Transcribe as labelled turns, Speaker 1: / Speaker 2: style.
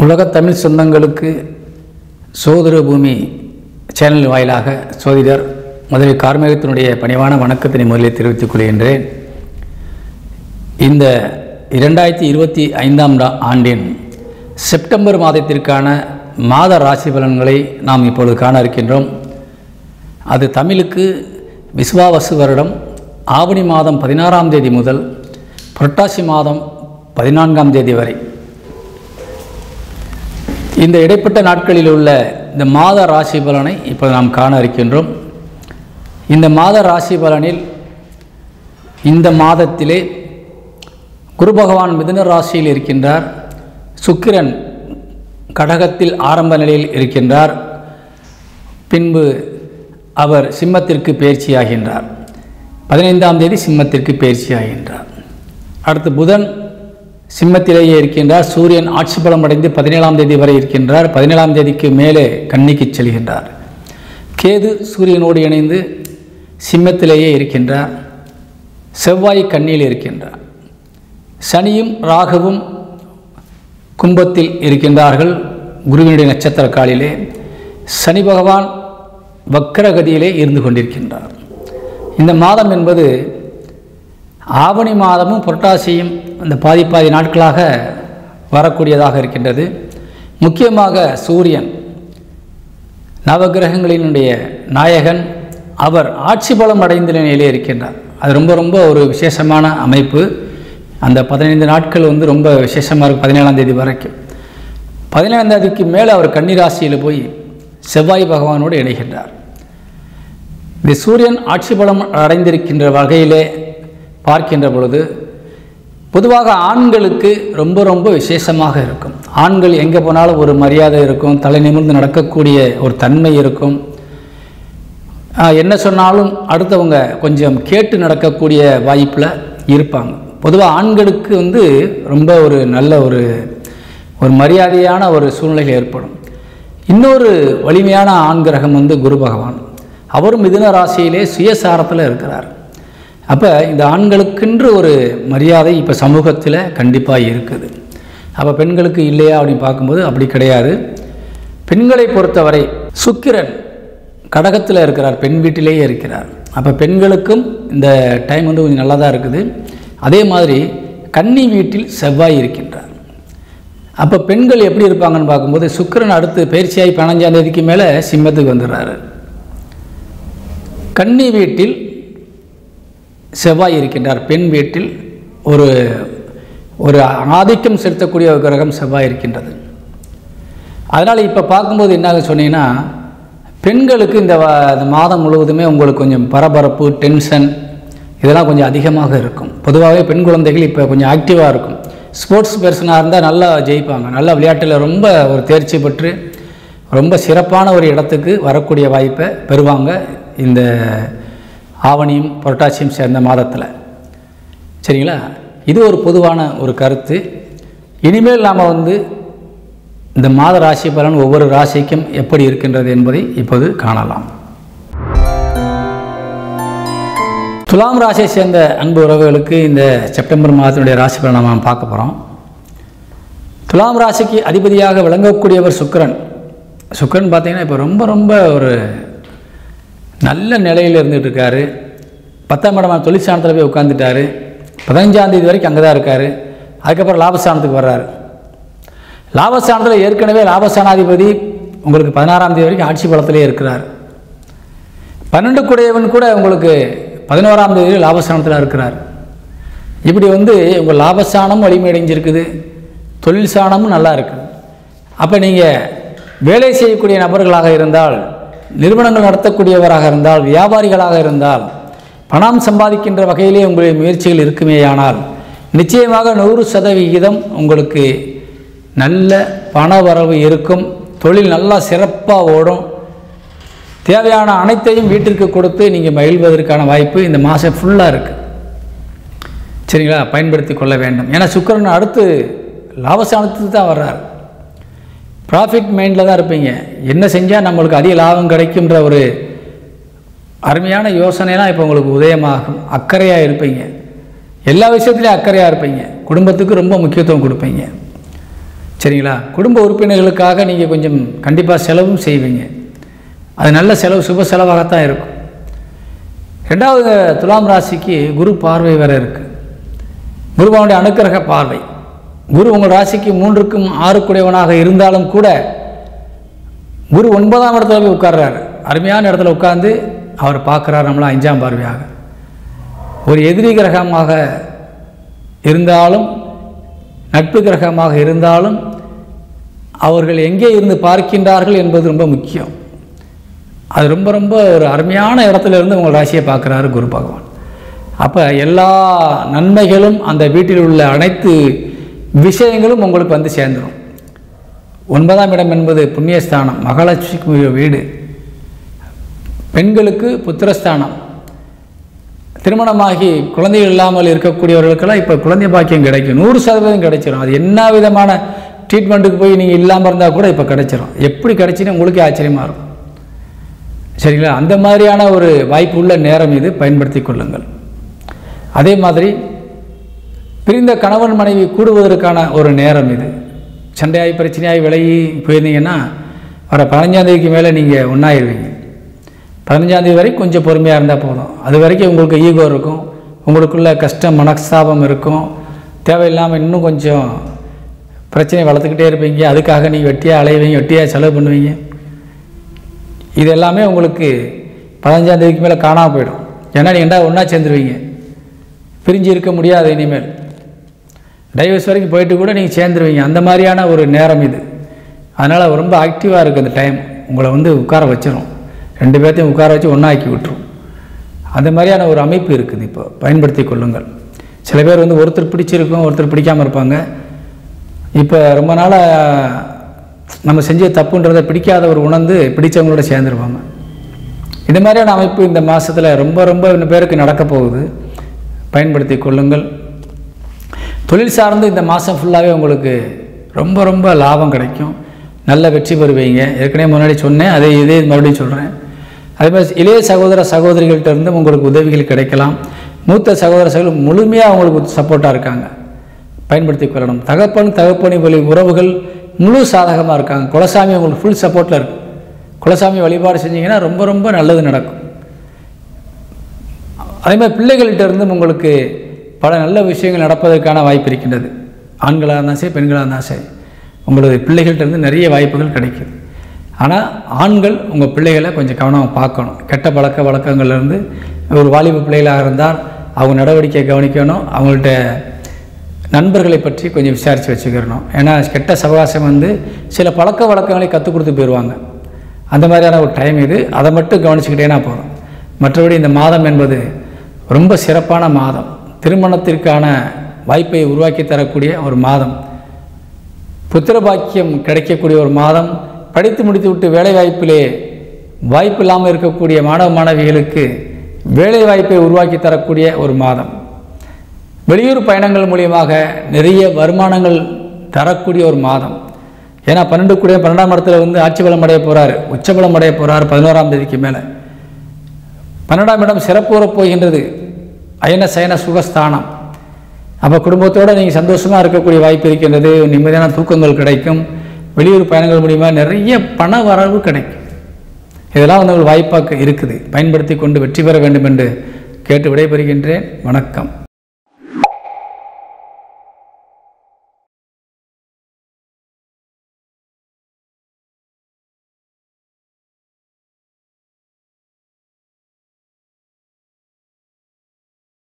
Speaker 1: உலகத் தமிழ் சொந்தங்களுக்கு சோதர பூமி சேனல் வாயிலாக சோதிடர் முதலில் கார்மேகத்தினுடைய பணிவான வணக்கத்தினை முதலில் தெரிவித்துக் கொள்கின்றேன். இந்த 2025 ஆண்டின் செப்டம்பர் மாதத்திற்கான மாத ராசி பலன்களை நாம் இப்பொழுது காண இருக்கின்றோம். அது தமிழுக்கு விசுவாவசு வருடம் ஆவணி மாதம் 16ஆம் தேதி முதல் புரட்டாசி மாதம் 14ஆம் தேதி வரை இந்த இடைப்பட்ட நாட்களில் உள்ள இந்த மாத ராசி பலனை இப்போது நாம் காண இருக்கின்றோம். இந்த மாத ராசி பலனில் இந்த மாதத்திலே குரு பகவான் மிதுன ராசியில் இருக்கின்றார். சுக்கிரன் கடகத்தில் ஆரம்ப நிலையில் இருக்கின்றார். பின்பு அவர் சிம்மத்திற்கு பயிற்சியாகின்றார். 15ஆம் தேதி சிம்மத்திற்கு பயிற்சியாகின்றார். அடுத்து புதன் சிம்மத்திலேயே இருக்கின்றார். சூரியன் ஆட்சி பலம் அடைந்து 17ஆம் தேதி வரை இருக்கின்றார். 17ஆம் தேதிக்கு மேலே கன்னிக்கு செல்கின்றார். கேது சூரியனோடு இணைந்து சிம்மத்திலேயே இருக்கின்றார். செவ்வாய் கன்னியில் இருக்கின்றார். சனியும் ராகுவும் கும்பத்தில் இருக்கின்றார்கள். குருவினுடைய நட்சத்திர காலிலே சனி பகவான் வக்கரகதியிலே இருந்து கொண்டிருக்கின்றார். இந்த மாதம் என்பது ஆவணி மாதமும் புரட்டாசியும் அந்த பாதி நாட்களாக வரக்கூடியதாக இருக்கின்றது. முக்கியமாக சூரியன் நவகிரகங்களினுடைய நாயகன், அவர் ஆட்சி பலம் அடைந்த நிலையிலே இருக்கின்றார். அது ரொம்ப ஒரு விசேஷமான அமைப்பு. அந்த 15 நாட்கள் ரொம்ப விசேஷமாக இருக்கும். 17ஆம் தேதி வரைக்கும். 17ஆம் தேதிக்கு மேலே அவர் கன்னிராசியில் போய் செவ்வாய் பகவானோடு இணைகின்றார். இந்த சூரியன் ஆட்சி பலம் அடைந்திருக்கின்ற வகையிலே பார்க்கின்ற பொழுது பொதுவாக ஆண்களுக்கு ரொம்ப விசேஷமாக இருக்கும். ஆண்கள் எங்கே போனாலும் ஒரு மரியாதை இருக்கும், தலை நிமிர்ந்து நடக்கக்கூடிய ஒரு தன்மை இருக்கும். என்ன சொன்னாலும் அடுத்தவங்க கொஞ்சம் கேட்டு நடக்கக்கூடிய வாய்ப்பில் இருப்பாங்க. பொதுவாக ஆண்களுக்கு ரொம்ப ஒரு நல்ல ஒரு மரியாதையான ஒரு சூழ்நிலை ஏற்படும். இன்னொரு வலிமையான ஆண் கிரகம் குரு பகவான். அவரும் மிதுன ராசியிலே சுயசாரத்தில் இருக்கிறார். அப்போ இந்த ஆண்களுக்கென்று ஒரு மரியாதை இப்போ சமூகத்தில் கண்டிப்பாக இருக்குது. அப்போ பெண்களுக்கு இல்லையா அப்படின்னு பார்க்கும்போது அப்படி கிடையாது. பெண்களை பொறுத்தவரை சுக்கிரன் கடகத்தில் இருக்கிறார், பெண் வீட்டிலேயே இருக்கிறார். அப்போ பெண்களுக்கும் இந்த டைம் கொஞ்சம் நல்லா தான் இருக்குது. அதே மாதிரி கன்னி வீட்டில் செவ்வாய் இருக்கின்றார். அப்போ பெண்கள் எப்படி இருப்பாங்கன்னு பார்க்கும்போது சுக்கிரன் அடுத்து பயிற்சியாகி 15ஆம் தேதிக்கு மேலே சிம்மத்துக்கு வந்துடுறாரு. கன்னி வீட்டில் செவ்வாய் இருக்கின்றார். பெண் வீட்டில் ஒரு ஆதிக்கம் செலுத்தக்கூடிய ஒரு கிரகம் செவ்வாய் இருக்கின்றது. அதனால் இப்போ பார்க்கும்போது என்ன சொன்னீங்கன்னா, பெண்களுக்கு இந்த மாதம் முழுவதுமே உங்களுக்கு கொஞ்சம் பரபரப்பு, டென்ஷன் இதெல்லாம் கொஞ்சம் அதிகமாக இருக்கும். பொதுவாகவே பெண் குழந்தைகள் இப்போ கொஞ்சம் ஆக்டிவாக இருக்கும். ஸ்போர்ட்ஸ் பர்சனாக இருந்தால் நல்லா ஜெயிப்பாங்க. நல்லா விளையாட்டில் ரொம்ப ஒரு தேர்ச்சி பெற்று ரொம்ப சிறப்பான ஒரு இடத்துக்கு வரக்கூடிய வாய்ப்பை பெறுவாங்க இந்த ஆவணியும் புரட்டாசியும் சேர்ந்த மாதத்தில். சரிங்களா? இது ஒரு பொதுவான ஒரு கருத்து. இனிமேல் நாம் இந்த மாத ராசி பலன் ஒவ்வொரு ராசிக்கும் எப்படி இருக்கின்றது என்பதை இப்போது காணலாம். துலாம் ராசியை சேர்ந்த அன்பு உறவுகளுக்கு இந்த செப்டம்பர் மாதத்தினுடைய ராசி பலனை நாம் பார்க்க போகிறோம். துலாம் ராசிக்கு அதிபதியாக விளங்கக்கூடியவர் சுக்கிரன். சுக்கிரன் பார்த்திங்கன்னா இப்போ ரொம்ப ஒரு நல்ல நிலையில் இருந்துகிட்டு இருக்காரு. 10ஆம் இடமான தொழிற்சாணத்தில் போய் உட்காந்துட்டார். 15ஆம் தேதி வரைக்கும் அங்கே தான் இருக்கார். அதுக்கப்புறம் லாபஸ்தானத்துக்கு வர்றாரு. லாபஸ்தானத்தில் ஏற்கனவே லாபஸ்தானாதிபதி உங்களுக்கு 16ஆம் தேதி வரைக்கும் ஆட்சி பலத்திலே இருக்கிறார். 12 கூடையவன் கூட உங்களுக்கு 11ஆம் தேதி லாபஸ்தானத்தில் இருக்கிறார். இப்படி உங்கள் லாபஸ்தானமும் வலிமையடைஞ்சிருக்குது, தொழில் ஸ்தானமும் நல்லா இருக்குது. அப்போ நீங்கள் வேலை செய்யக்கூடிய நபர்களாக இருந்தால், நிறுவனங்கள் நடத்தக்கூடியவராக இருந்தால், வியாபாரிகளாக இருந்தால், பணம் சம்பாதிக்கின்ற வகையிலே உங்களுடைய முயற்சிகள் இருக்குமேயானால் நிச்சயமாக 100% உங்களுக்கு நல்ல பண வரவு இருக்கும். தொழில் நல்லா சிறப்பாக ஓடும். தேவையான அனைத்தையும் வீட்டிற்கு கொடுத்து நீங்கள் மகிழ்வதற்கான வாய்ப்பு இந்த மாதம் ஃபுல்லாக இருக்குது. சரிங்களா? பயன்படுத்தி கொள்ள வேண்டும். ஏன்னா சுக்கிரன் அடுத்து லாபஸ்தானத்துக்கு தான் வர்றார். ப்ராஃபிட் மைண்டில் தான் இருப்பீங்க. என்ன செஞ்சால் நம்மளுக்கு அதிக லாபம் கிடைக்குன்ற ஒரு அருமையான யோசனைலாம் இப்போ உங்களுக்கு உதயமாகும். அக்கறையாக இருப்பீங்க. எல்லா விஷயத்துலையும் அக்கறையாக இருப்பீங்க. குடும்பத்துக்கு ரொம்ப முக்கியத்துவம் கொடுப்பீங்க. சரிங்களா? குடும்ப உறுப்பினர்களுக்காக நீங்கள் கொஞ்சம் கண்டிப்பாக செலவும் செய்வீங்க. அது நல்ல செலவு, சுப செலவாகத்தான் இருக்கும். ரெண்டாவது, துலாம் ராசிக்கு குரு பார்வை வேறு இருக்குது. குருவானுடைய அனுக்கிரக பார்வை. குரு உங்கள் ராசிக்கு 3க்கும் 6 இருந்தாலும் கூட குரு 9ஆம் இடத்துல போய் உட்கார்றாரு. அருமையான இடத்துல உட்கார்ந்து அவர் பார்க்குறாரு நம்மளா 5ஆம் பார்வையாக. ஒரு எதிரி கிரகமாக இருந்தாலும் நட்பு கிரகமாக இருந்தாலும் அவர்கள் எங்கே இருந்து பார்க்கின்றார்கள் என்பது ரொம்ப முக்கியம். அது ரொம்ப ரொம்ப ஒரு அருமையான இடத்துல இருந்து உங்கள் ராசியை பார்க்குறாரு குரு பகவான். அப்போ எல்லா நன்மைகளும் அந்த வீட்டில் உள்ள அனைத்து விஷயங்களும் உங்களுக்கு வந்து சேர்ந்துடும். 9ஆம் இடம் என்பது புண்ணியஸ்தானம், மகாலட்சுமிக்கு வீடு. பெண்களுக்கு புத்திரஸ்தானம். திருமணமாகி குழந்தைகள் இல்லாமல் இருக்கக்கூடியவர்களுக்கெல்லாம் இப்போ குழந்தை பாக்கியம் கிடைக்கும், 100% கிடைச்சிடும். அது என்ன விதமான ட்ரீட்மெண்ட்டுக்கு போய் நீங்கள் இல்லாமல் இருந்தால் கூட இப்போ கிடைச்சிடும். எப்படி கிடைச்சின்னு உங்களுக்கே ஆச்சரியமாக இருக்கும். சரிங்களா? அந்த மாதிரியான ஒரு வாய்ப்பு உள்ள நேரம் இது, பயன்படுத்தி கொள்ளுங்கள். அதே மாதிரி பிரிந்த கணவன் மனைவி கூடுவதற்கான ஒரு நேரம் இது. சண்டையாகி பிரச்சனையாகி விலகி போயிருந்தீங்கன்னா வர 15ஆம் தேதிக்கு மேலே நீங்கள் ஒன்றாயிருவீங்க. 15ஆம் தேதி வரைக்கும் கொஞ்சம் பொறுமையாக இருந்தால் போதும். அது வரைக்கும் உங்களுக்கு ஈகோ இருக்கும், உங்களுக்குள்ள கஷ்டம் மனஸ்தாபம் இருக்கும், தேவையில்லாமல் இன்னும் கொஞ்சம் பிரச்சனை வளர்த்துக்கிட்டே இருப்பீங்க. அதுக்காக நீங்கள் வெட்டியாக அலைவீங்க, வெட்டியாக செலவு பண்ணுவீங்க. இது எல்லாமே உங்களுக்கு 15ஆம் தேதிக்கு மேலே காணாமல் போயிடும். ஏன்னா நீங்கள் ஒன்றா சேர்ந்துருவீங்க, பிரிஞ்சு இருக்க முடியாது. இனிமேல் டைவர்ஸ் வரைக்கும் போயிட்டு கூட நீங்கள் சேர்ந்துருவீங்க. அந்த மாதிரியான ஒரு நேரம் இது. அதனால் ரொம்ப ஆக்டிவாக இருக்குது அந்த டைம். உங்களை வந்து உட்கார வச்சிடும், 2 பேர்த்தையும் உட்கார வச்சு ஒன்றா ஆக்கி விட்டுரும். அந்த மாதிரியான ஒரு அமைப்பு இருக்குது. இப்போ பயன்படுத்தி கொள்ளுங்கள். சில பேர் வந்து ஒருத்தர் பிடிச்சிருக்கும், ஒருத்தர் பிடிக்காமல் இருப்பாங்க. இப்போ ரொம்ப நாளாக நம்ம செஞ்ச தப்புன்றதை பிடிக்காதவர் உணர்ந்து பிடித்தவங்களோட சேர்ந்துருவாங்க. இந்த மாதிரியான அமைப்பு இந்த மாதத்தில் ரொம்ப ரொம்ப இன்னும் பேருக்கு நடக்க போகுது. பயன்படுத்தி கொள்ளுங்கள். தொழில் சார்ந்து இந்த மாதம் ஃபுல்லாகவே உங்களுக்கு ரொம்ப ரொம்ப லாபம் கிடைக்கும், நல்ல வெற்றி பெறுவீங்க. ஏற்கனவே முன்னாடி சொன்னேன், இதே மறுபடியும் சொல்கிறேன். அதே மாதிரி இளைய சகோதர சகோதரிகள்கிட்ட இருந்து உங்களுக்கு உதவிகள் கிடைக்கலாம். மூத்த சகோதர சகோதரர்கள் முழுமையாக அவங்களுக்கு சப்போர்ட்டாக இருக்காங்க. பயன்படுத்தி கொள்ளணும். தகப்பனி வழி உறவுகள் முழு சாதகமாக இருக்காங்க. குலசாமி உங்களுக்கு ஃபுல் சப்போர்ட்டில் இருக்குது. குலசாமி வழிபாடு செஞ்சிங்கன்னா ரொம்ப ரொம்ப நல்லது நடக்கும். அதே மாதிரி பிள்ளைகள்கிட்ட இருந்தும் உங்களுக்கு பல நல்ல விஷயங்கள் நடப்பதற்கான வாய்ப்பு இருக்கின்றது. ஆண்களாக இருந்தால் சரி, பெண்களாக இருந்தால் சரி, உங்களுடைய பிள்ளைகள்கிட்ட இருந்து நிறைய வாய்ப்புகள் கிடைக்குது. ஆனால் ஆண்கள் உங்கள் பிள்ளைகளை கொஞ்சம் கவனமாக பார்க்கணும். கெட்ட பழக்க வழக்கங்கள்லேருந்து ஒரு வாலிப பிள்ளைகளாக இருந்தால் அவங்க நடவடிக்கையை கவனிக்கணும். அவங்கள்ட்ட நண்பர்களை பற்றி கொஞ்சம் விசாரித்து வச்சுக்கிறணும். ஏன்னா கெட்ட சகவாசம் வந்து சில பழக்க வழக்கங்களை கற்றுக் கொடுத்து போயிடுவாங்க. அந்த மாதிரியான ஒரு டைம் இது. அதை மட்டும் கவனிச்சுக்கிட்டேன்னா போதும். மற்றபடி இந்த மாதம் என்பது ரொம்ப சிறப்பான மாதம். திருமணத்திற்கான வாய்ப்பை உருவாக்கி தரக்கூடிய ஒரு மாதம். புத்திர பாக்கியம் கிடைக்கக்கூடிய ஒரு மாதம். படித்து முடித்துவிட்டு வேலை வாய்ப்பிலே வாய்ப்பு இல்லாமல் இருக்கக்கூடிய மாணவ மாணவிகளுக்கு வேலை வாய்ப்பை உருவாக்கி தரக்கூடிய ஒரு மாதம். வெளியூர் பயணங்கள் மூலியமாக நிறைய வருமானங்கள் தரக்கூடிய ஒரு மாதம். ஏன்னா 12ஆம் இடத்துல வந்து ஆட்சி பலம் அடைய போகிறார், உச்சபலம் அடைய போகிறார் 11ஆம் தேதிக்கு மேலே. 12ஆம் இடம் சிறப்புறப் போகின்றது, அயன சயன சுகஸ்தானம். அப்போ குடும்பத்தோடு நீங்கள் சந்தோஷமாக இருக்கக்கூடிய வாய்ப்பு இருக்கின்றது. நிம்மதியான தூக்கங்கள் கிடைக்கும். வெளியூர் பயணங்கள் மூலிமா நிறைய பண வரவு கிடைக்கும். இதெல்லாம் வந்து ஒரு வாய்ப்பாக இருக்குது. பயன்படுத்தி கொண்டு வெற்றி பெற வேண்டும் என்று கேட்டு விடைபெறுகின்றேன். வணக்கம்.